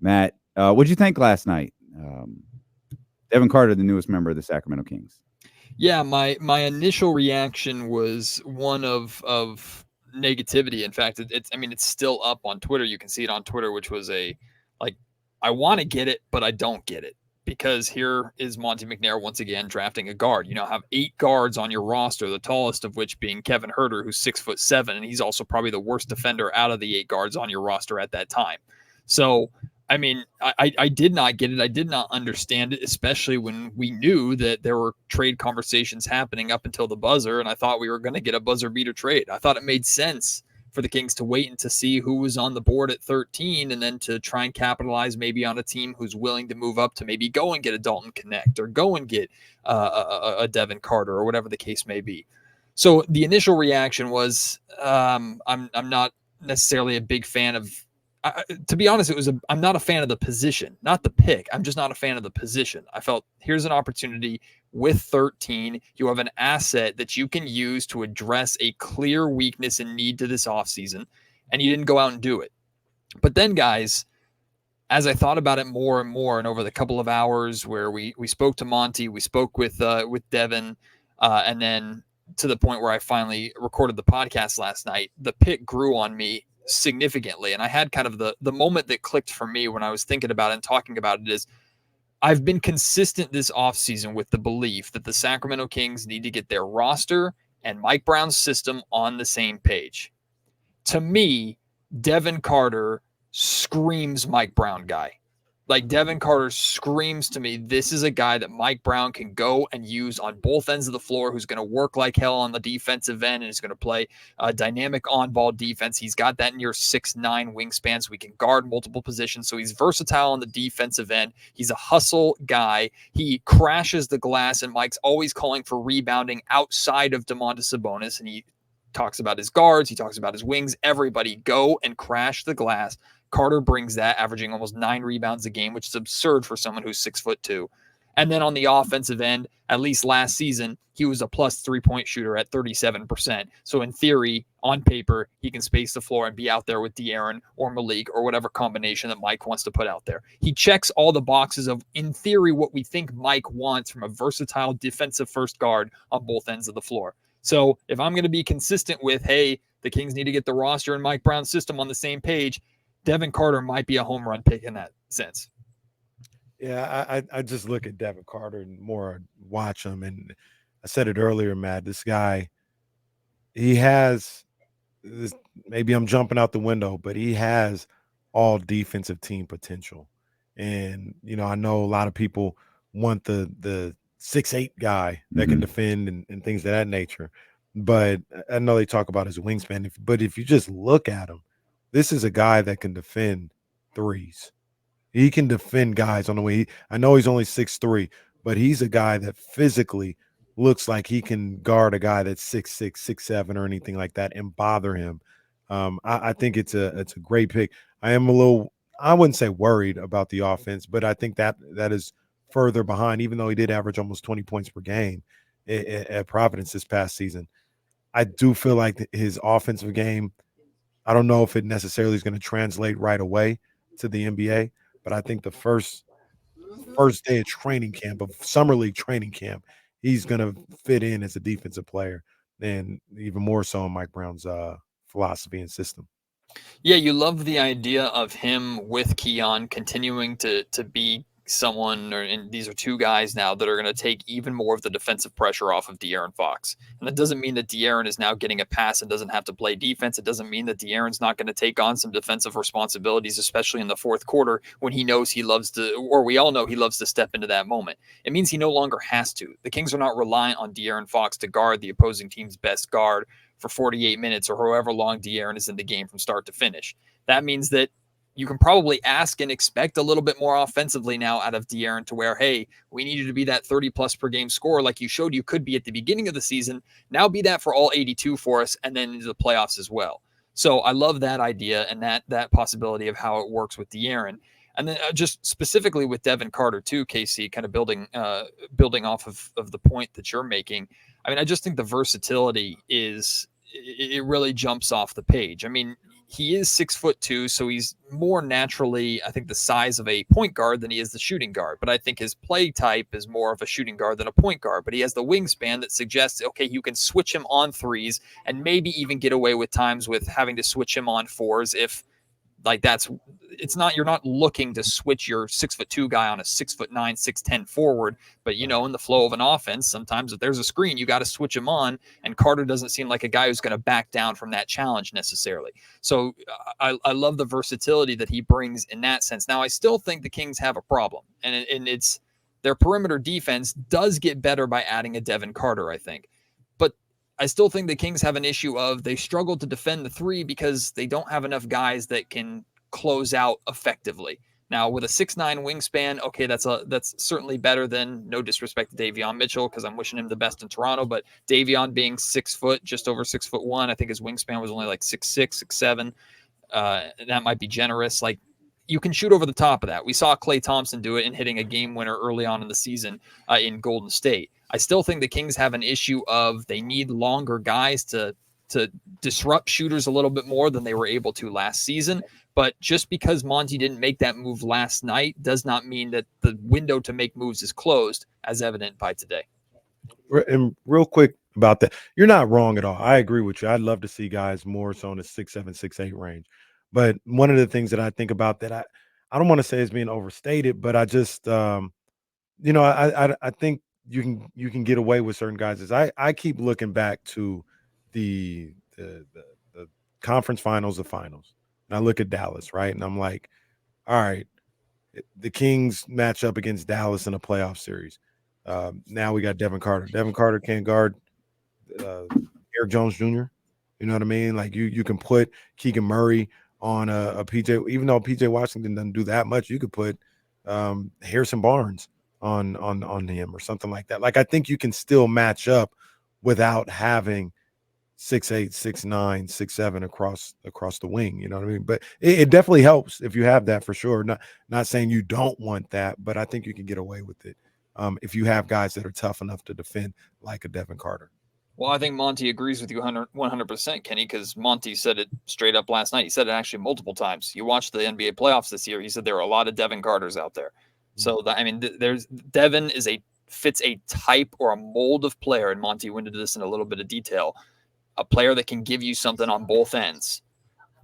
Matt, what'd you think last night? Devin Carter, the newest member of the Sacramento Kings. Yeah, my initial reaction was one of negativity. In fact, it's I mean it's still up on Twitter. You can see it on Twitter, which was a like I want to get it, but I don't get it because here is Monty McNair once again drafting a guard. You now have 8 guards on your roster, the tallest of which being Kevin Herter, who's 6'7", and he's also probably the worst defender out of the 8 guards on your roster at that time. So I mean, I did not get it. I did not understand it, especially when we knew that there were trade conversations happening up until the buzzer, and I thought we were going to get a buzzer beater trade. I thought it made sense for the Kings to wait and to see who was on the board at 13 and then to try and capitalize maybe on a team who's willing to move up to maybe go and get a Dalton Connect or go and get a Devin Carter or whatever the case may be. So the initial reaction was I'm not necessarily a big fan of to be honest, I'm not a fan of the position, not the pick. I'm just not a fan of the position. I felt here's an opportunity with 13. You have an asset that you can use to address a clear weakness and need to this offseason, and you didn't go out and do it. But then, guys, as I thought about it more and more, and over the couple of hours where we spoke to Monty, we spoke with Devin, and then to the point where I finally recorded the podcast last night, the pick grew on me significantly. And I had kind of the moment that clicked for me when I was thinking about it and talking about it is I've been consistent this offseason with the belief that the Sacramento Kings need to get their roster and Mike Brown's system on the same page. To me, Devin Carter screams Mike Brown guy. Like Devin Carter screams to me, this is a guy that Mike Brown can go and use on both ends of the floor, who's going to work like hell on the defensive end and is going to play a dynamic on-ball defense. He's got that near 6'9" wingspan, so he can guard multiple positions. So he's versatile on the defensive end. He's a hustle guy. He crashes the glass, and Mike's always calling for rebounding outside of Domantas Sabonis, and he talks about his guards. He talks about his wings. Everybody go and crash the glass. Carter brings that, averaging almost 9 rebounds a game, which is absurd for someone who's 6'2". And then on the offensive end, at least last season, he was a plus 3-point shooter at 37%. So in theory, on paper, he can space the floor and be out there with De'Aaron or Malik or whatever combination that Mike wants to put out there. He checks all the boxes of, in theory, what we think Mike wants from a versatile defensive first guard on both ends of the floor. So if I'm going to be consistent with, hey, the Kings need to get the roster and Mike Brown's system on the same page, Devin Carter might be a home run pick in that sense. Yeah, I just look at Devin Carter and more watch him. And I said it earlier, Matt, this guy, he has this, maybe I'm jumping out the window, but he has all defensive team potential. And, I know a lot of people want the 6'8" guy that can defend and things of that nature. But I know they talk about his wingspan. But if you just look at him, this is a guy that can defend threes. He can defend guys on the way. I know he's only 6'3", but he's a guy that physically looks like he can guard a guy that's 6'6", 6'7", or anything like that and bother him. I think it's a great pick. I am a little, I wouldn't say worried about the offense, but I think that is further behind, even though he did average almost 20 points per game at Providence this past season. I do feel like his offensive game, I don't know if it necessarily is going to translate right away to the NBA, but I think the first day of training camp, of summer league training camp, he's going to fit in as a defensive player, and even more so in Mike Brown's philosophy and system. Yeah, you love the idea of him with Keon continuing to be someone, and these are 2 guys now that are going to take even more of the defensive pressure off of De'Aaron Fox. And that doesn't mean that De'Aaron is now getting a pass and doesn't have to play defense. It doesn't mean that De'Aaron's not going to take on some defensive responsibilities, especially in the fourth quarter when he knows he loves to, or we all know he loves to step into that moment. It means he no longer has to. The Kings are not reliant on De'Aaron Fox to guard the opposing team's best guard for 48 minutes or however long De'Aaron is in the game from start to finish. That means that you can probably ask and expect a little bit more offensively now out of De'Aaron to where, hey, we need you to be that 30-plus per game scorer like you showed you could be at the beginning of the season. Now be that for all 82 for us and then into the playoffs as well. So I love that idea and that possibility of how it works with De'Aaron. And then just specifically with Devin Carter too, Casey, kind of building off of the point that you're making. I mean, I just think the versatility it really jumps off the page. I mean, he is 6'2", so he's more naturally, I think, the size of a point guard than he is the shooting guard. But I think his play type is more of a shooting guard than a point guard. But he has the wingspan that suggests, okay, you can switch him on threes and maybe even get away with times with having to switch him on fours if you're not looking to switch your 6'2" guy on a 6'9", 6'10" forward, but in the flow of an offense, sometimes if there's a screen, you got to switch him on. And Carter doesn't seem like a guy who's going to back down from that challenge necessarily. So I love the versatility that he brings in that sense. Now, I still think the Kings have a problem, and it's their perimeter defense does get better by adding a Devin Carter, I think. But I still think the Kings have an issue of they struggle to defend the three because they don't have enough guys that can close out effectively. Now, with a 6'9" wingspan, okay, that's certainly better than, no disrespect to Davon Mitchell, because I'm wishing him the best in Toronto, but Davon being 6 foot, just over 6'1", I think his wingspan was only like 6'6", 6'7". That might be generous. Like, you can shoot over the top of that. We saw Klay Thompson do it in hitting a game winner early on in the season in Golden State. I still think the Kings have an issue of they need longer guys to disrupt shooters a little bit more than they were able to last season. But just because Monty didn't make that move last night does not mean that the window to make moves is closed, as evident by today. And real quick about that, you're not wrong at all. I agree with you. I'd love to see guys more so in the 6'7", 6'8" range. But one of the things that I think about that I don't want to say is being overstated, but I just I think you can get away with certain guys. I keep looking back to the conference finals of finals. And I look at Dallas, right? And I'm like, all right, the Kings match up against Dallas in a playoff series. Now we got Devin Carter. Devin Carter can't guard Eric Jones Jr. You know what I mean? Like you can put Keegan Murray on a PJ, even though PJ Washington doesn't do that much, you could put Harrison Barnes on him or something like that. Like, I think you can still match up without having 6'8", 6'9", 6'7" across the wing. You know what I mean? But it definitely helps if you have that, for sure. Not saying you don't want that, but I think you can get away with it if you have guys that are tough enough to defend, like a Devin Carter. Well, I think Monty agrees with you 100%, Kenny, because Monty said it straight up last night. He said it actually multiple times. You watched the NBA playoffs this year. He said there were a lot of Devin Carters out there. So, there's Devin fits a type or a mold of player, and Monty went into this in a little bit of detail, a player that can give you something on both ends.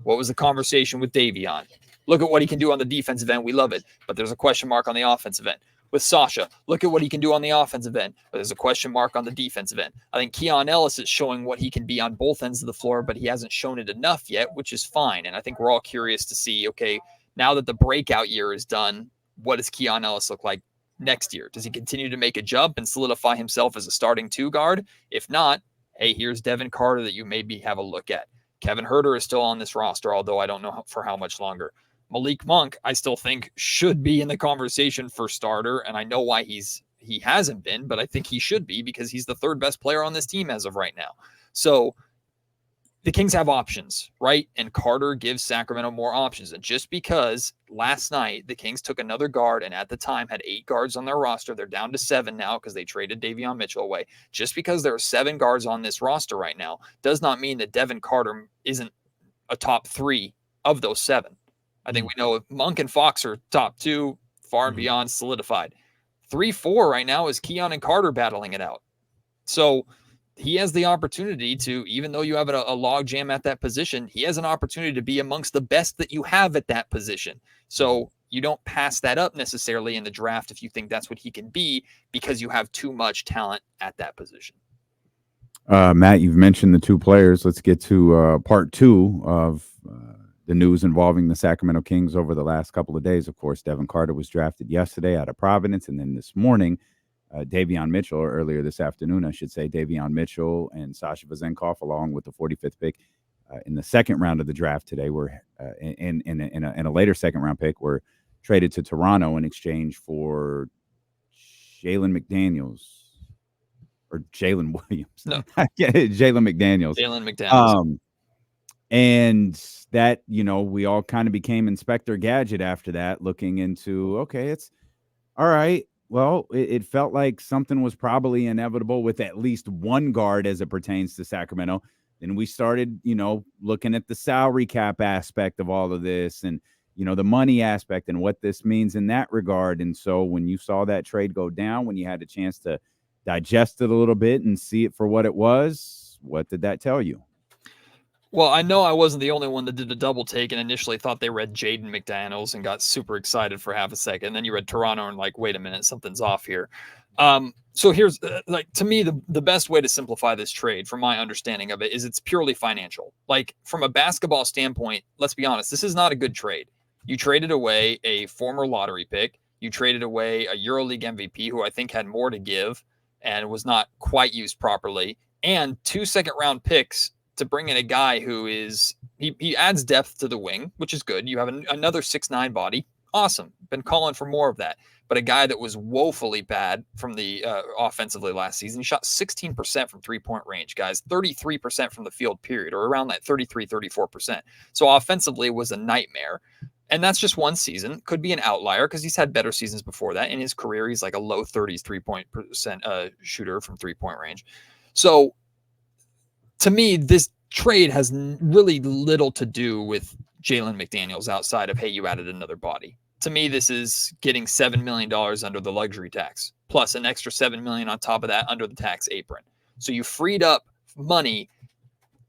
What was the conversation with Davion? Look at what he can do on the defensive end. We love it. But there's a question mark on the offensive end. With Sasha, look at what he can do on the offensive end, but there's a question mark on the defensive end. I think Keon Ellis is showing what he can be on both ends of the floor, but he hasn't shown it enough yet, which is fine. And I think we're all curious to see, okay, now that the breakout year is done, what does Keon Ellis look like next year? Does he continue to make a jump and solidify himself as a starting two guard? If not, hey, here's Devin Carter that you maybe have a look at. Kevin Huerter is still on this roster, although I don't know for how much longer. Malik Monk, I still think, should be in the conversation for starter, and I know why he hasn't been, but I think he should be because he's the third best player on this team as of right now. So the Kings have options, right? And Carter gives Sacramento more options. And just because last night the Kings took another guard and at the time had 8 guards on their roster, they're down to 7 now because they traded Davon Mitchell away. Just because there are 7 guards on this roster right now does not mean that Devin Carter isn't a top 3 of those 7. I think we know Monk and Fox are top 2, far and beyond solidified. 3-4 right now is Keon and Carter battling it out. So he has the opportunity to, even though you have a log jam at that position, he has an opportunity to be amongst the best that you have at that position. So you don't pass that up necessarily in the draft if you think that's what he can be because you have too much talent at that position. Matt, you've mentioned the 2 players. Let's get to part 2 of the news involving the Sacramento Kings over the last couple of days. Of course, Devin Carter was drafted yesterday out of Providence, and then this morning, Davon Mitchell, or earlier this afternoon, I should say, Davon Mitchell and Sasha Vezenkov, along with the 45th pick in the second round of the draft today, were in a later second round pick, were traded to Toronto in exchange for Jalen McDaniels. Or Jalen Williams. No. Jalen McDaniels. Jalen McDaniels. And that, we all kind of became Inspector Gadget after that, looking into, okay, it's all right. Well, it felt like something was probably inevitable with at least one guard as it pertains to Sacramento. Then we started, looking at the salary cap aspect of all of this and, the money aspect and what this means in that regard. And so when you saw that trade go down, when you had a chance to digest it a little bit and see it for what it was, what did that tell you? Well, I know I wasn't the only one that did a double take and initially thought they read Jaden McDaniels and got super excited for half a second. And then you read Toronto and like, wait a minute, something's off here. So here's to me, the best way to simplify this trade from my understanding of it is it's purely financial. Like from a basketball standpoint, let's be honest, this is not a good trade. You traded away a former lottery pick. You traded away a EuroLeague MVP who I think had more to give and was not quite used properly, and 2 second-round picks to bring in a guy who is he adds depth to the wing, which is good. You have another 6'9" body. Awesome. Been calling for more of that. But a guy that was woefully bad from the offensively last season. He shot 16% from three-point range, guys, 33% from the field, period, or around that 33, 34%. So offensively it was a nightmare. And that's just one season. Could be an outlier because he's had better seasons before that. In his career, he's like a low 30s three-point percent shooter from three-point range. So to me, this trade has really little to do with Jalen McDaniels outside of, hey, you added another body. To me, this is getting $7 million under the luxury tax, plus an extra $7 million on top of that under the tax apron. So you freed up money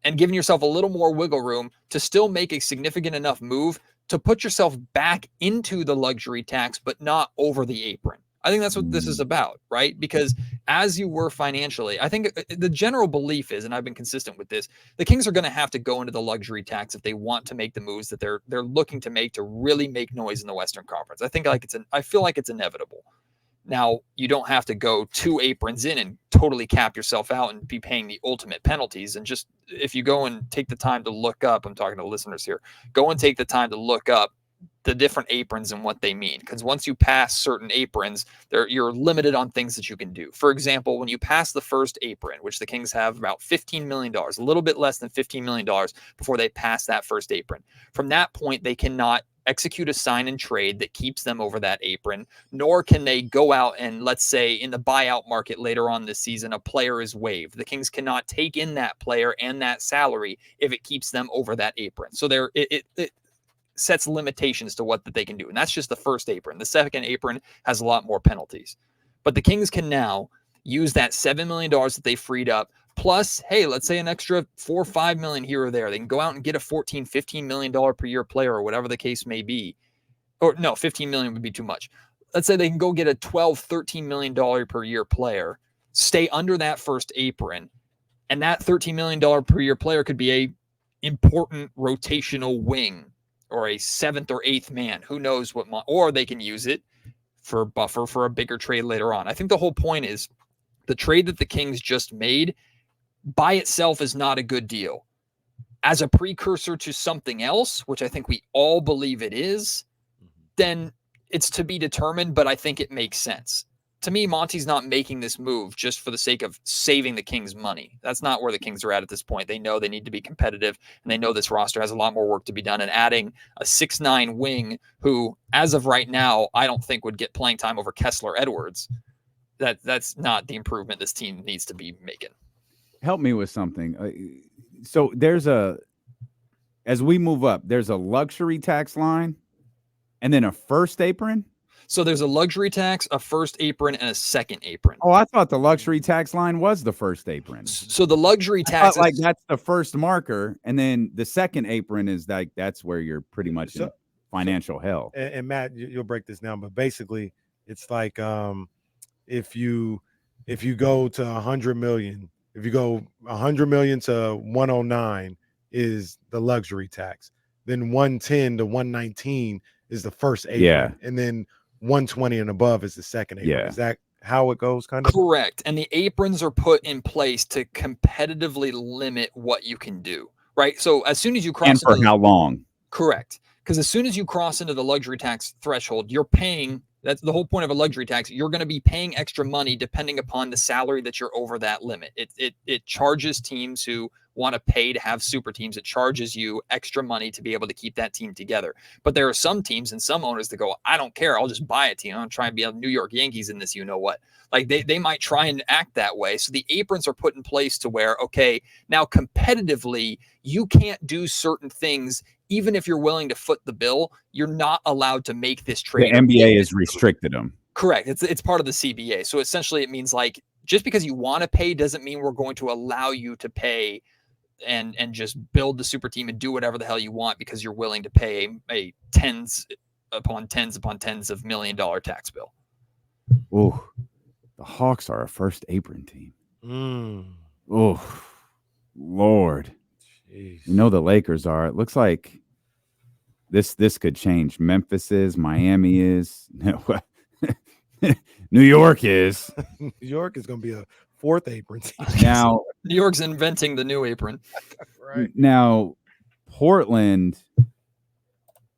and giving yourself a little more wiggle room to still make a significant enough move to put yourself back into the luxury tax, but not over the apron. I think that's what this is about, right? Because as you were financially, I think the general belief is, and I've been consistent with this, the Kings are going to have to go into the luxury tax if they want to make the moves that they're looking to make to really make noise in the Western Conference. I feel like it's inevitable. Now, you don't have to go 2 aprons in and totally cap yourself out and be paying the ultimate penalties. And just if you go and take the time to look up, I'm talking to listeners here, go and take the time to look up the different aprons and what they mean. Because once you pass certain aprons, you're limited on things that you can do. For example, when you pass the first apron, which the Kings have about $15 million, a little bit less than $15 million before they pass that first apron. From that point, they cannot execute a sign and trade that keeps them over that apron, nor can they go out and, let's say, in the buyout market later on this season, a player is waived. The Kings cannot take in that player and that salary if it keeps them over that apron. So it sets limitations to what that they can do. And that's just the first apron. The second apron has a lot more penalties. But the Kings can now use that $7 million that they freed up, plus, hey, let's say an extra $4 or $5 million here or there. They can go out and get a $14, $15 million per year player or whatever the case may be. Or no, $15 million would be too much. Let's say they can go get a $12, $13 million per year player, stay under that first apron, and that $13 million per year player could be a important rotational wing or a 7th or 8th man. Who knows what, or they can use it for buffer for a bigger trade later on. I think the whole point is the trade that the Kings just made by itself is not a good deal. As a precursor to something else, which I think we all believe it is, then it's to be determined, but I think it makes sense. To me, Monty's not making this move just for the sake of saving the Kings money. That's not where the Kings are at this point. They know they need to be competitive, and they know this roster has a lot more work to be done. And adding a 6'9" wing who, as of right now, I don't think would get playing time over Kessler Edwards, that's not the improvement this team needs to be making. Help me with something. So as we move up, there's a luxury tax line and then a first apron. So there's a luxury tax, a first apron, and a second apron. Oh, I thought the luxury tax line was the first apron. So the luxury tax, like that's the first marker, and then the second apron is like that's where you're pretty much in financial hell. And Matt, you'll break this down, but basically, it's like if you go to 100 million, if you go 100 million to 109 is the luxury tax. Then 110 to 119 is the first apron, and then 120 and above is the second apron. Yeah. Is that how it goes, kind of? Correct. And the aprons are put in place to competitively limit what you can do, right? So as soon as you cross and for how long? Correct. Because as soon as you cross into the luxury tax threshold, you're paying That's the whole point of a luxury tax. You're going to be paying extra money depending upon the salary that you're over that limit. It charges teams who want to pay to have super teams. It charges you extra money to be able to keep that team together. But there are some teams and some owners that go, I don't care. I'll just buy a team. I'm trying to be a New York Yankees in this, you know what? Like they might try and act that way. So the aprons are put in place to where, okay, now competitively, you can't do certain things. Even if you're willing to foot the bill, you're not allowed to make this trade. The NBA has restricted them. Correct. It's part of the CBA. So essentially it means like just because you want to pay doesn't mean we're going to allow you to pay and just build the super team and do whatever the hell you want because you're willing to pay a tens upon tens of $1 million tax bill. Oh, the Hawks are a first apron team. Oh, Lord. Jeez. You know the Lakers are. It looks like this could change. Memphis is, Miami is, New York is. New York is going to be a fourth apron team. Now New York's inventing the new apron. Right. Now Portland,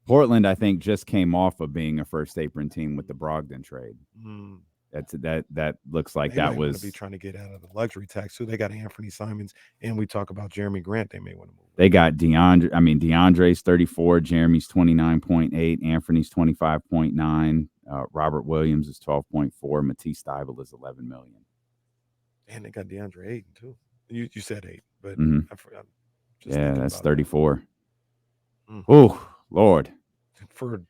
I think, just came off of being a first apron team with the Brogdon trade. That looks like that was be trying to get out of the luxury tax too. They got Anthony Simons, and we talk about Jeremy Grant. They may want to move. They got DeAndre's 34, Jeremy's 29.8, Anthony's 25.9, Robert Williams is 12.4, Matisse Thybulle is 11 million. And they got DeAndre Ayton too. You said 8, but I forgot. Yeah, that's 34. Oh, Lord. For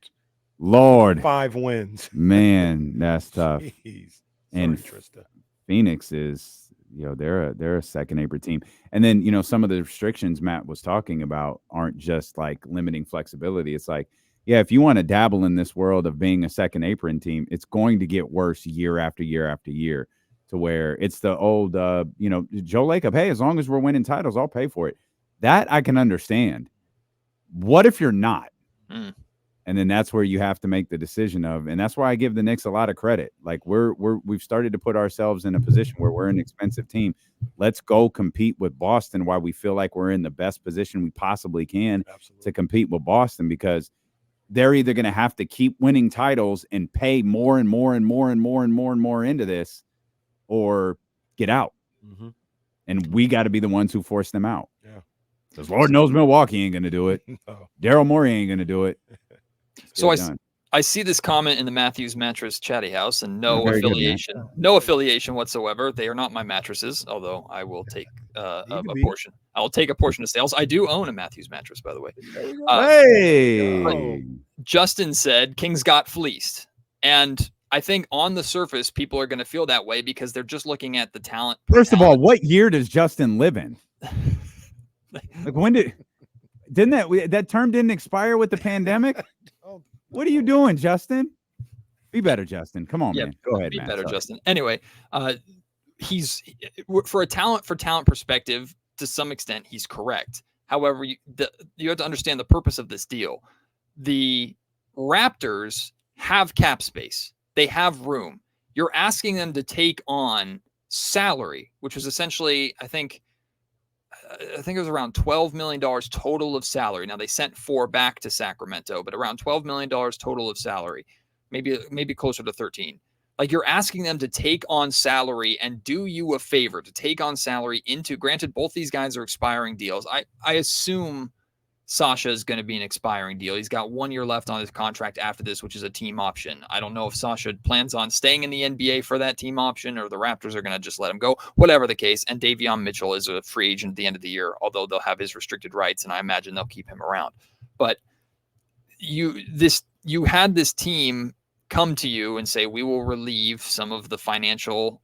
Lord, 5 wins. Man, that's tough. Jeez. And Trista. Phoenix is, they're a second apron team. And then, some of the restrictions Matt was talking about aren't just like limiting flexibility. It's like, yeah, if you want to dabble in this world of being a second apron team, it's going to get worse year after year after year to where it's the old, Joe Lacob, hey, as long as we're winning titles, I'll pay for it. That I can understand. What if you're not? And then that's where you have to make the decision of, and that's why I give the Knicks a lot of credit. Like we've started to put ourselves in a position where we're an expensive team. Let's go compete with Boston while we feel like we're in the best position we possibly can to compete with Boston, because they're either going to have to keep winning titles and pay more and more and more and more and more and more into this, or get out. And we got to be the ones who force them out. Yeah. Because Lord knows Milwaukee ain't going to do it. No. Daryl Morey ain't going to do it. So I see this comment in the Matthews Mattress Chatty House, and no affiliation whatsoever. They are not my mattresses, although I will take a portion. I'll take a portion of sales. I do own a Matthews mattress, by the way. Hey, Justin said Kings got fleeced, and I think on the surface people are going to feel that way because they're just looking at the talent. First of all, what year does Justin live in? Like when didn't that term didn't expire with the pandemic? What are you doing, Justin? Be better, Justin. Come on, man. Go ahead, be Matt. better, Sorry. Justin. Anyway, he's for talent perspective, to some extent, he's correct. However, you have to understand the purpose of this deal. The Raptors have cap space. They have room. You're asking them to take on salary, which was essentially, I think it was around $12 million total of salary. Now they sent 4 back to Sacramento, but around $12 million total of salary, maybe closer to 13. Like you're asking them to take on salary and do you a favor to take on salary into, granted, both these guys are expiring deals. I assume Sasha is going to be an expiring deal. He's got 1 year left on his contract after this, which is a team option. I don't know if Sasha plans on staying in the NBA for that team option or the Raptors are going to just let him go, whatever the case. And Davon Mitchell is a free agent at the end of the year, although they'll have his restricted rights, and I imagine they'll keep him around. But you had this team come to you and say, we will relieve some of the financial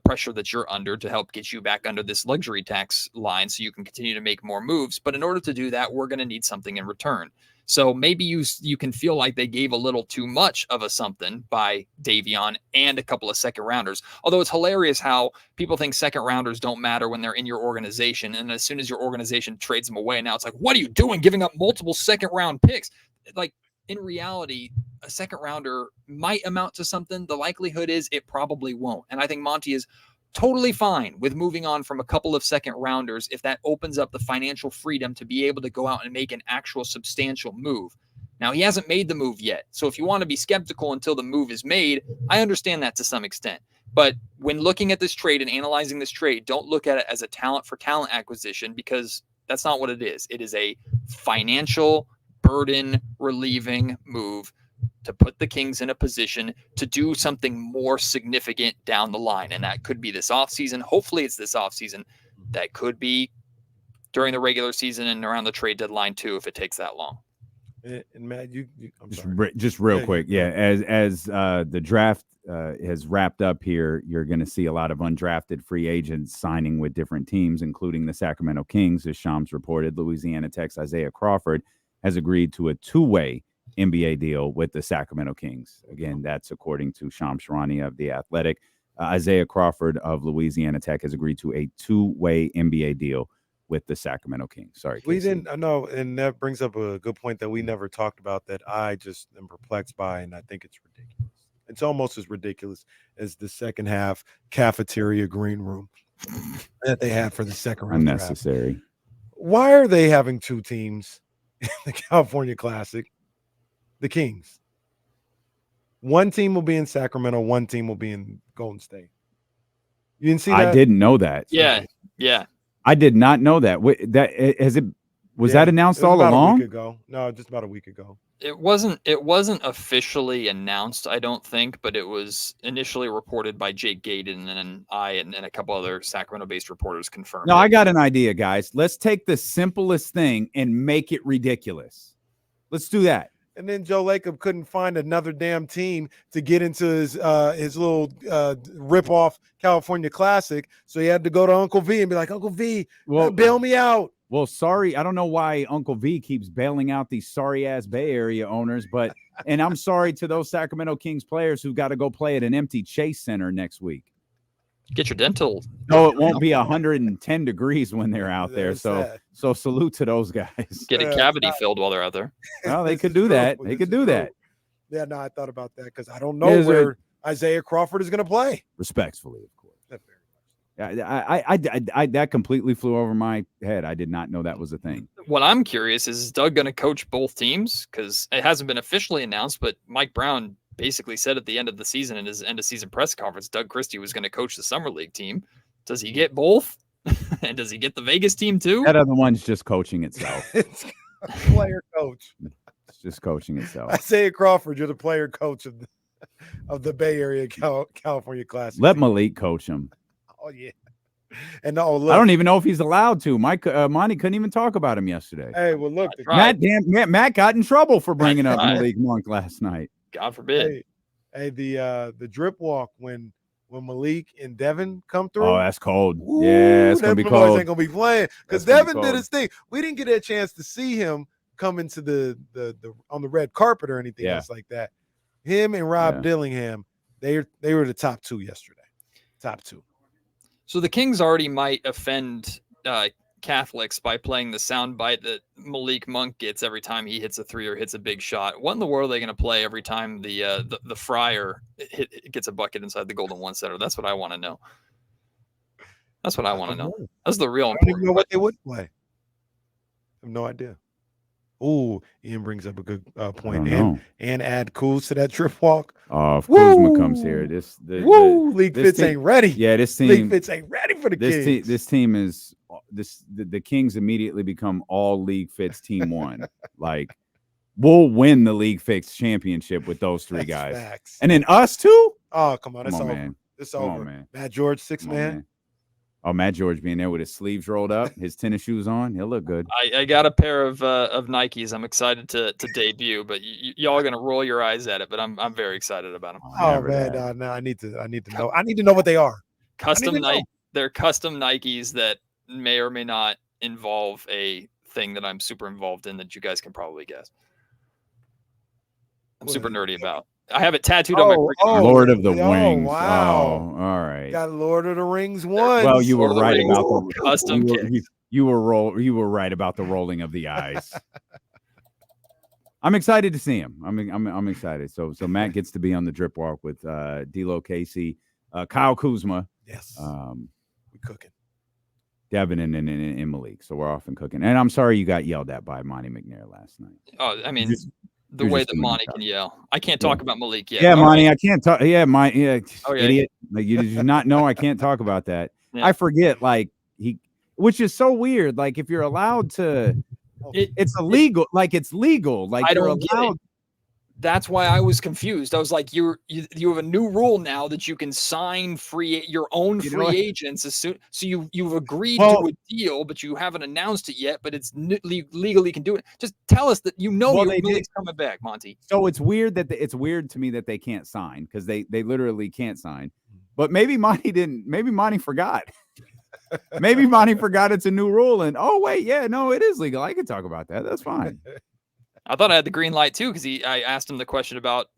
pressure that you're under to help get you back under this luxury tax line so you can continue to make more moves. But in order to do that, we're going to need something in return. So maybe you can feel like they gave a little too much of a something by Davion and a couple of second rounders. Although it's hilarious how people think second rounders don't matter when they're in your organization. And as soon as your organization trades them away, now it's like, what are you doing giving up multiple second round picks? Like, in reality, a second rounder might amount to something. The likelihood is it probably won't. And I think Monty is totally fine with moving on from a couple of second rounders if that opens up the financial freedom to be able to go out and make an actual substantial move. Now, he hasn't made the move yet. So if you want to be skeptical until the move is made, I understand that to some extent. But when looking at this trade and analyzing this trade, don't look at it as a talent for talent acquisition, because that's not what it is. It is a financial burden relieving move to put the Kings in a position to do something more significant down the line. And that could be this offseason. Hopefully it's this offseason. That could be during the regular season and around the trade deadline too, if it takes that long. And Matt, I'm just real quick. Yeah. As the draft has wrapped up here, you're going to see a lot of undrafted free agents signing with different teams, including the Sacramento Kings. As Shams reported, Louisiana Tech's Isaiah Crawford has agreed to a 2-way NBA deal with the Sacramento Kings. Again, that's according to Shams Charania of The Athletic. Isaiah Crawford of Louisiana Tech has agreed to a 2-way NBA deal with the Sacramento Kings. Sorry, we didn't. I know, and that brings up a good point that we never talked about that I just am perplexed by, and I think it's ridiculous. It's almost as ridiculous as the second half cafeteria green room that they had for the second round. Unnecessary. Draft. Why are they having two teams in the California Classic? The Kings. One team will be in Sacramento. One team will be in Golden State. You didn't see that? I didn't know that. Yeah. Yeah. I did not know that. Was that announced all along? A week ago. No, just about a week ago. It wasn't officially announced, I don't think, but it was initially reported by Jake Gaden, and then I and a couple other Sacramento-based reporters confirmed. No, I got an idea, guys. Let's take the simplest thing and make it ridiculous. Let's do that. And then Joe Lacob couldn't find another damn team to get into his little rip-off California Classic, so he had to go to Uncle V and be like, Uncle V, bail me out. Well, sorry, I don't know why Uncle V keeps bailing out these sorry-ass Bay Area owners, and I'm sorry to those Sacramento Kings players who've got to go play at an empty Chase Center next week. Get your dental. No, it won't be 110 degrees when they're out there. So salute to those guys. Get a cavity filled while they're out there. Well, they could do that. They could do that. Yeah, no, I thought about that because I don't know where Isaiah Crawford is going to play. Respectfully, of course. I that completely flew over my head. I did not know that was a thing. What I'm curious is Doug going to coach both teams? Because it hasn't been officially announced, but Mike Brown basically said at the end of the season in his end of season press conference, Doug Christie was going to coach the Summer League team. Does he get both? And does he get the Vegas team too? That other one's just coaching itself. It's a player coach. It's just coaching itself. Isaiah Crawford, you're the player coach of the Bay Area California Classic. Let Malik coach him. Oh yeah. And look, I don't even know if he's allowed to. Monty couldn't even talk about him yesterday. Hey, well, look, Matt got in trouble for bringing up Malik Monk last night. God forbid. Hey, the drip walk when Malik and Devin come through. Oh, that's cold. Ooh, yeah, it's gonna be cold. Ain't gonna be playing because Devin did his thing. We didn't get a chance to see him come into the on the red carpet or anything else like that. Him and Rob Dillingham, they were the top two yesterday. Top two. So the Kings already might offend Catholics by playing the soundbite that Malik Monk gets every time he hits a three or hits a big shot. What in the world are they going to play every time the Friar gets a bucket inside the Golden One Center? That's what I want to know. That's what I want to know. That's the real. I don't even know what they would play. I have no idea. Oh, Ian brings up a good point. And add Kuz to that trip walk. Oh, if Kuzma comes here, League Fitz ain't ready. Yeah, this team. League Fitz ain't ready for the Kings. This team is the Kings immediately become all League Fitz team one. Like, we'll win the League Fitz championship with those three guys, facts. And then us too. Oh, come on, it's over. Man. It's over, man. Matt George, six man. Oh, Matt George being there with his sleeves rolled up, his tennis shoes on, he'll look good. I got a pair of Nikes. I'm excited to debut, but y'all are gonna roll your eyes at it. But I'm very excited about them. Oh man, no, I need to know. I need to know what they are. Custom Nike. They're custom Nikes that may or may not involve a thing that I'm super involved in that you guys can probably guess. I'm super nerdy about. I have it tattooed on my freaking Lord of the Wings. Wow. Oh, all right. Got Lord of the Rings one. Well, you were right about the custom kicks. You were right about the rolling of the eyes. I'm excited to see him. I'm excited. So Matt gets to be on the drip walk with D'Lo Casey, Kyle Kuzma. Yes. We cooking. Devin and Malik. So we're off and cooking. And I'm sorry you got yelled at by Monty McNair last night. Oh, I mean, the You're way just that doing your Monty job. can yell. I can't talk about Malik yet. Yeah, All Monty, right. I can't talk. Yeah, Okay. idiot. Like, you did you not know I can't talk about that? Yeah. I forget. Like, which is so weird. Like, if you're allowed to, it's illegal. Like, it's legal. Like, I you're don't get it. allowed. That's why I was confused. I was like, you have a new rule now that you can sign your own You know what? free agents as soon. So you've agreed Well- to a deal, but you haven't announced it yet. But it's legally can do it. Just tell us that Well, they Malik's coming back, Monty. So it's weird that it's weird to me that they can't sign, because they literally can't sign. But maybe Monty didn't. Maybe Monty forgot. Maybe Monty forgot it's a new rule. And oh wait, yeah, no, it is legal. I can talk about that. That's fine. I thought I had the green light too, because I asked him the question about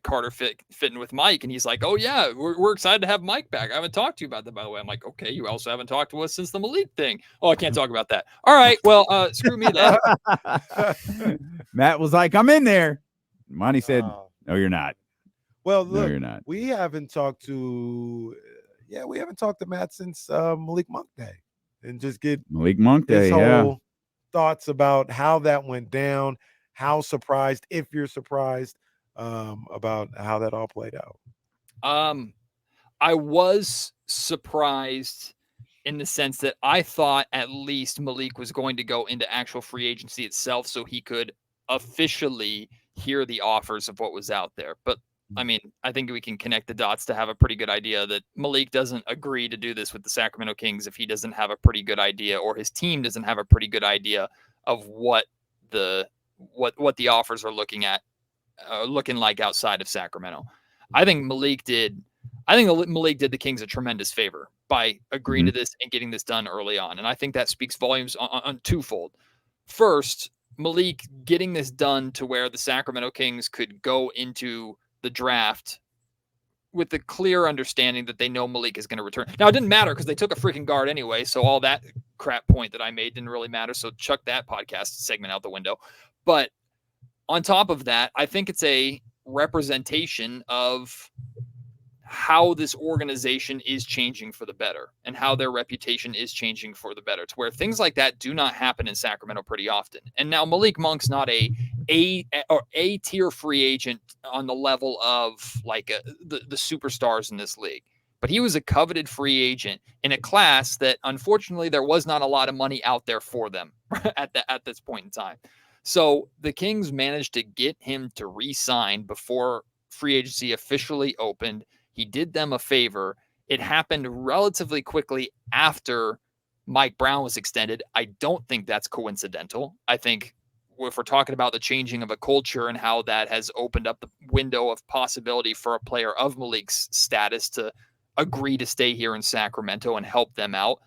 Carter fitting with Mike, and he's like, "Oh yeah, we're excited to have Mike back. I haven't talked to you about that, by the way." I'm like, "Okay, you also haven't talked to us since the Malik thing." Oh, I can't talk about that. All right, well, screw me then. Matt was like, "I'm in there." Monty said, "No, you're not." Well, No, look, you're not. we haven't talked to Matt since Malik Monk Day, and just get Malik Monk Day. his Yeah. whole thoughts about how that went down, how surprised, if you're surprised, about how that all played out. I was surprised in the sense that I thought at least Malik was going to go into actual free agency itself so he could officially hear the offers of what was out there. But I mean, I think we can connect the dots to have a pretty good idea that Malik doesn't agree to do this with the Sacramento Kings if he doesn't have a pretty good idea, or his team doesn't have a pretty good idea of what the offers are looking like outside of Sacramento. I think Malik did the Kings a tremendous favor by agreeing to this and getting this done early on. And I think that speaks volumes on twofold. First, Malik getting this done to where the Sacramento Kings could go into the draft with the clear understanding that they know Malik is going to return. Now, it didn't matter because they took a freaking guard anyway, so all that crap point that I made didn't really matter, so chuck that podcast segment out the window. But on top of that, I think it's a representation of how this organization is changing for the better and how their reputation is changing for the better, to where things like that do not happen in Sacramento pretty often. And now Malik Monk's not a tier free agent on the level of like the superstars in this league, but he was a coveted free agent in a class that unfortunately there was not a lot of money out there for them at this point in time. So the Kings managed to get him to re-sign before free agency officially opened. He did them a favor. It happened relatively quickly after Mike Brown was extended. I don't think that's coincidental. I think if we're talking about the changing of a culture and how that has opened up the window of possibility for a player of Malik's status to agree to stay here in Sacramento and help them out,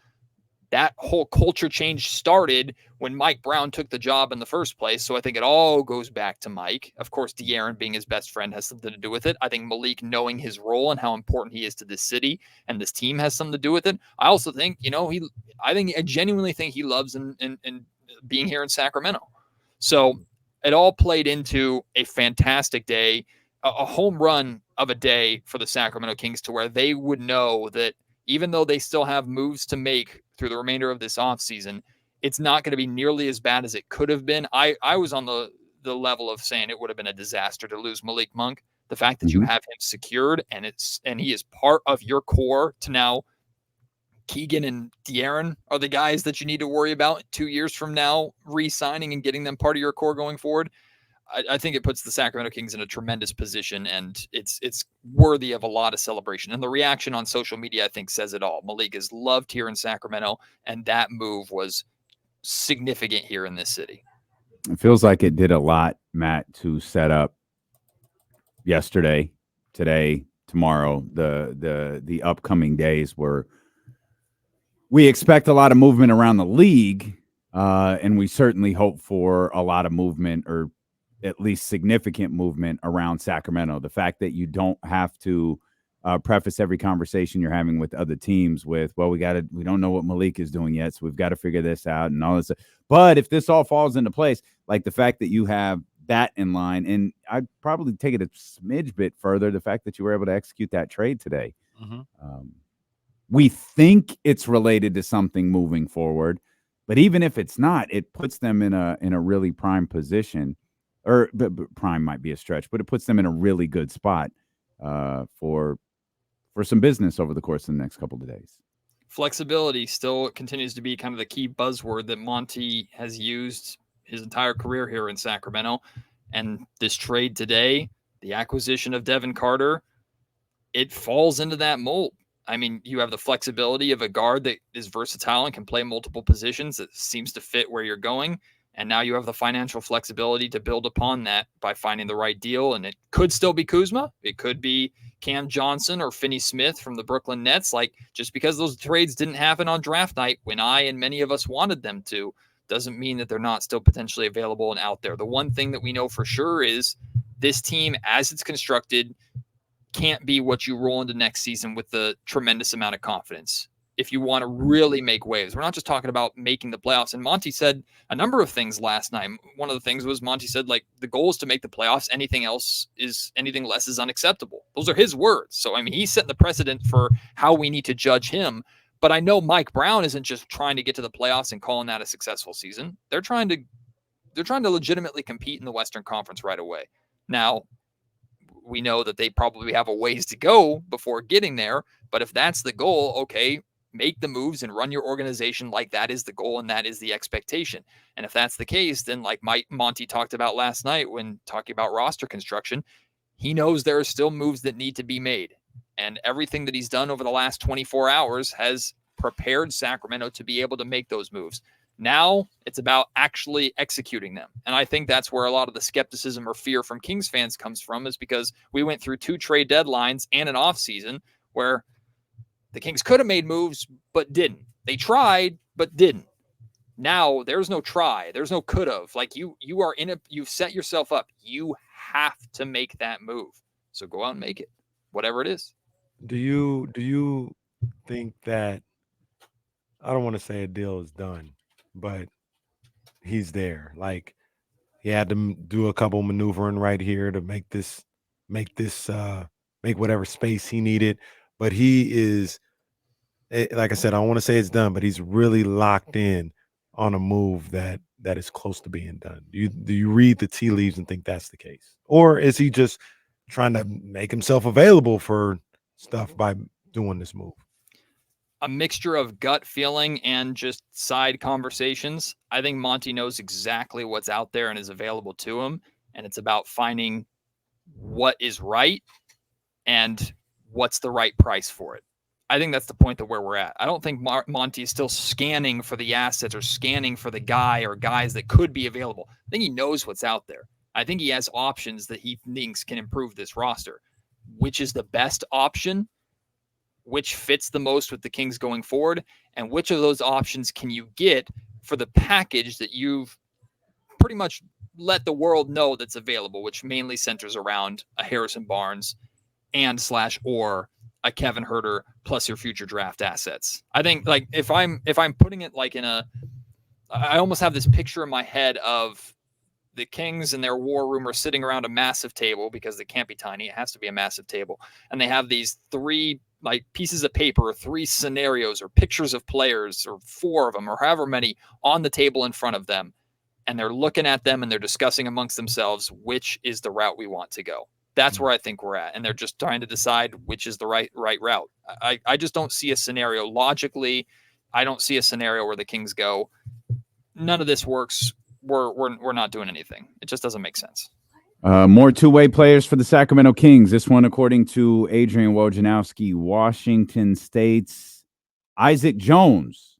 that whole culture change started when Mike Brown took the job in the first place. So I think it all goes back to Mike. Of course, De'Aaron being his best friend has something to do with it. I think Malik knowing his role and how important he is to this city and this team has something to do with it. I also think, I genuinely think he loves and being here in Sacramento. So it all played into a fantastic day, a home run of a day for the Sacramento Kings, to where they would know that even though they still have moves to make through the remainder of this offseason, it's not going to be nearly as bad as it could have been. I was on the level of saying it would have been a disaster to lose Malik Monk. The fact that you have him secured and he is part of your core to now, Keegan and De'Aaron are the guys that you need to worry about 2 years from now, re-signing and getting them part of your core going forward. I think it puts the Sacramento Kings in a tremendous position, and it's worthy of a lot of celebration. And the reaction on social media, I think, says it all. Malik is loved here in Sacramento, and that move was significant here in this city. It feels like it did a lot, Matt, to set up yesterday, today, tomorrow, the upcoming days where we expect a lot of movement around the league, and we certainly hope for a lot of movement, or at least significant movement, around Sacramento. The fact that you don't have to preface every conversation you're having with other teams with, well, we don't know what Malik is doing yet, so we've got to figure this out and all this. But if this all falls into place, like the fact that you have that in line, and I'd probably take it a smidge bit further, the fact that you were able to execute that trade today. We think it's related to something moving forward, but even if it's not, it puts them in a really prime position but prime might be a stretch, but it puts them in a really good spot for some business over the course of the next couple of days. Flexibility still continues to be kind of the key buzzword that Monty has used his entire career here in Sacramento. And this trade today, the acquisition of Devin Carter, it falls into that mold. I mean, you have the flexibility of a guard that is versatile and can play multiple positions that seems to fit where you're going. And now you have the financial flexibility to build upon that by finding the right deal. And it could still be Kuzma. It could be Cam Johnson or Finney Smith from the Brooklyn Nets. Like, just because those trades didn't happen on draft night when I and many of us wanted them to, doesn't mean that they're not still potentially available and out there. The one thing that we know for sure is this team, as it's constructed, can't be what you roll into next season with the tremendous amount of confidence. If you want to really make waves, we're not just talking about making the playoffs. And Monty said a number of things last night. One of the things was Monty said, like, the goal is to make the playoffs. Anything less is unacceptable. Those are his words. So, I mean, he's setting the precedent for how we need to judge him. But I know Mike Brown isn't just trying to get to the playoffs and calling that a successful season. They're trying to legitimately compete in the Western Conference right away. Now, we know that they probably have a ways to go before getting there. But if that's the goal, okay, make the moves and run your organization like that is the goal and that is the expectation. And if that's the case, then like Monty talked about last night when talking about roster construction, he knows there are still moves that need to be made. And everything that he's done over the last 24 hours has prepared Sacramento to be able to make those moves. Now it's about actually executing them. And I think that's where a lot of the skepticism or fear from Kings fans comes from, is because we went through 2 trade deadlines and an offseason where the Kings could have made moves, but didn't. They tried, but didn't. Now there's no try. There's no could have. Like you've set yourself up. You have to make that move. So go out and make it, whatever it is. Do you think that, I don't want to say a deal is done, but he's there? Like, he had to do a couple maneuvering right here to make whatever space he needed. But he is, like I said, I don't want to say it's done, but he's really locked in on a move that is close to being done. Do you read the tea leaves and think that's the case? Or is he just trying to make himself available for stuff by doing this move? A mixture of gut feeling and just side conversations. I think Monty knows exactly what's out there and is available to him. And it's about finding what is right and what's the right price for it. I think that's the point of where we're at. I don't think Monty is still scanning for the assets or scanning for the guy or guys that could be available. I think he knows what's out there. I think he has options that he thinks can improve this roster. Which is the best option? Which fits the most with the Kings going forward? And which of those options can you get for the package that you've pretty much let the world know that's available, which mainly centers around a Harrison Barnes or a Kevin Huerter plus your future draft assets. I think, like, if I'm putting it like I almost have this picture in my head of the Kings and their war room are sitting around a massive table, because it can't be tiny. It has to be a massive table. And they have these 3 like pieces of paper or 3 scenarios or pictures of players, or 4 of them, or however many, on the table in front of them. And they're looking at them and they're discussing amongst themselves, which is the route we want to go. That's where I think we're at. And they're just trying to decide which is the right route. I just don't see a scenario. Logically, I don't see a scenario where the Kings go, none of this works. We're not doing anything. It just doesn't make sense. More two-way players for the Sacramento Kings. This one, according to Adrian Wojnarowski, Washington State's Isaac Jones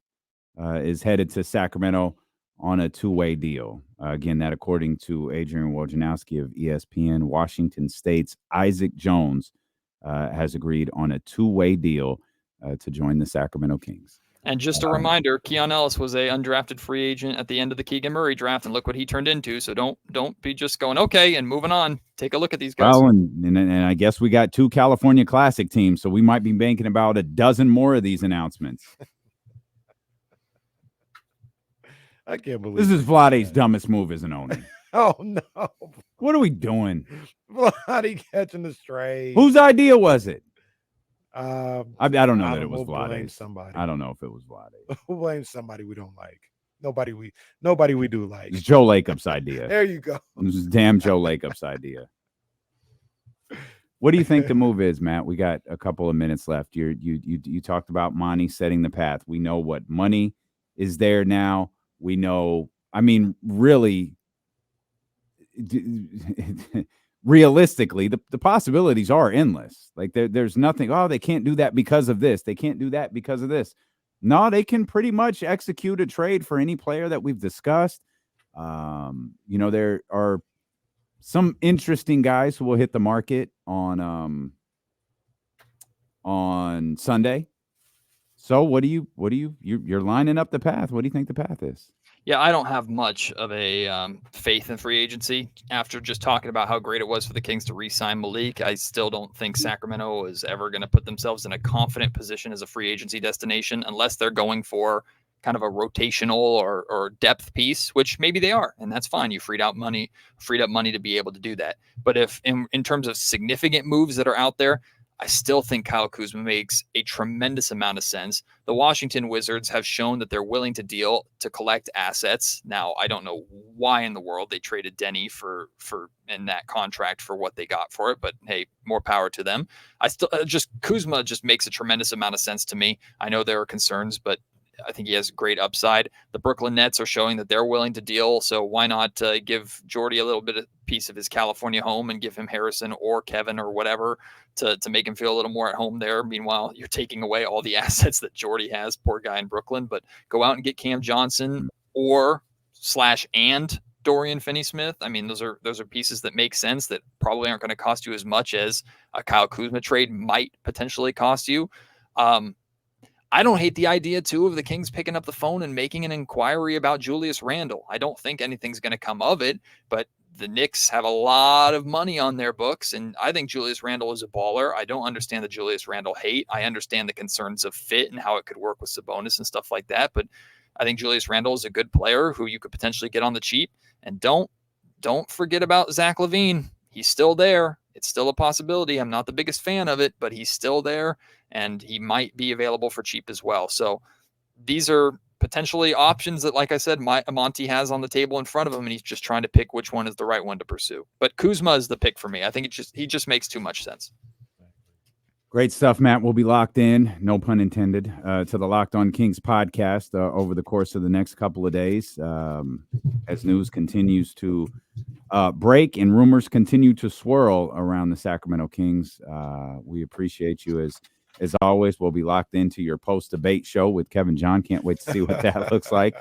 is headed to Sacramento on a two-way deal. Again, that according to Adrian Wojnarowski of ESPN, Washington State's Isaac Jones has agreed on a two-way deal to join the Sacramento Kings. And just a reminder, Keon Ellis was a undrafted free agent at the end of the Keegan Murray draft, and look what he turned into. So don't be just going, okay, and moving on. Take a look at these guys. Well, and I guess we got 2 California Classic teams, so we might be banking about a dozen more of these announcements. I can't believe this is Vlade's dumbest move as an owner. Oh, no. What are we doing? Vlade catching the stray. Whose idea was it? I don't know that it was Vlade's. Somebody. I don't know if it was Vlade. We'll blame somebody we don't like. Nobody we do like. It's Joe Lacob's idea. There you go. This is damn Joe Lacob's idea. What do you think the move is, Matt? We got a couple of minutes left. You talked about Monty setting the path. We know what money is there now. We know, I mean, really, realistically, the possibilities are endless. Like there's nothing, oh, they can't do that because of this. They can't do that because of this. No, they can pretty much execute a trade for any player that we've discussed. There are some interesting guys who will hit the market on Sunday. So you're lining up the path. What do you think the path is? Yeah, I don't have much of a faith in free agency after just talking about how great it was for the Kings to re-sign Malik. I still don't think Sacramento is ever going to put themselves in a confident position as a free agency destination unless they're going for kind of a rotational or depth piece, which maybe they are, and that's fine. You freed up money to be able to do that. But if in terms of significant moves that are out there, I still think Kyle Kuzma makes a tremendous amount of sense. The Washington Wizards have shown that they're willing to deal to collect assets. Now, I don't know why in the world they traded Denny for in that contract for what they got for it, but hey, more power to them. I still Kuzma just makes a tremendous amount of sense to me. I know there are concerns, but I think he has great upside. The Brooklyn Nets are showing that they're willing to deal, so why not give Jordy a little bit of piece of his California home and give him Harrison or Kevin or whatever to make him feel a little more at home there. Meanwhile, you're taking away all the assets that Jordy has, poor guy in Brooklyn, but go out and get Cam Johnson and Dorian Finney-Smith. I mean, those are pieces that make sense that probably aren't going to cost you as much as a Kyle Kuzma trade might potentially cost you. I don't hate the idea, too, of the Kings picking up the phone and making an inquiry about Julius Randle. I don't think anything's going to come of it, but the Knicks have a lot of money on their books, and I think Julius Randle is a baller. I don't understand the Julius Randle hate. I understand the concerns of fit and how it could work with Sabonis and stuff like that, but I think Julius Randle is a good player who you could potentially get on the cheap. And don't forget about Zach LaVine. He's still there. It's still a possibility. I'm not the biggest fan of it, but he's still there, and he might be available for cheap as well. So these are potentially options that, like I said, Monty has on the table in front of him, and he's just trying to pick which one is the right one to pursue. But Kuzma is the pick for me. I think he just makes too much sense. Great stuff, Matt. We'll be locked in, no pun intended, to the Locked On Kings podcast over the course of the next couple of days as news continues to break and rumors continue to swirl around the Sacramento Kings. We appreciate you as always. We'll be locked into your post-debate show with Kevin John. Can't wait to see what that looks like.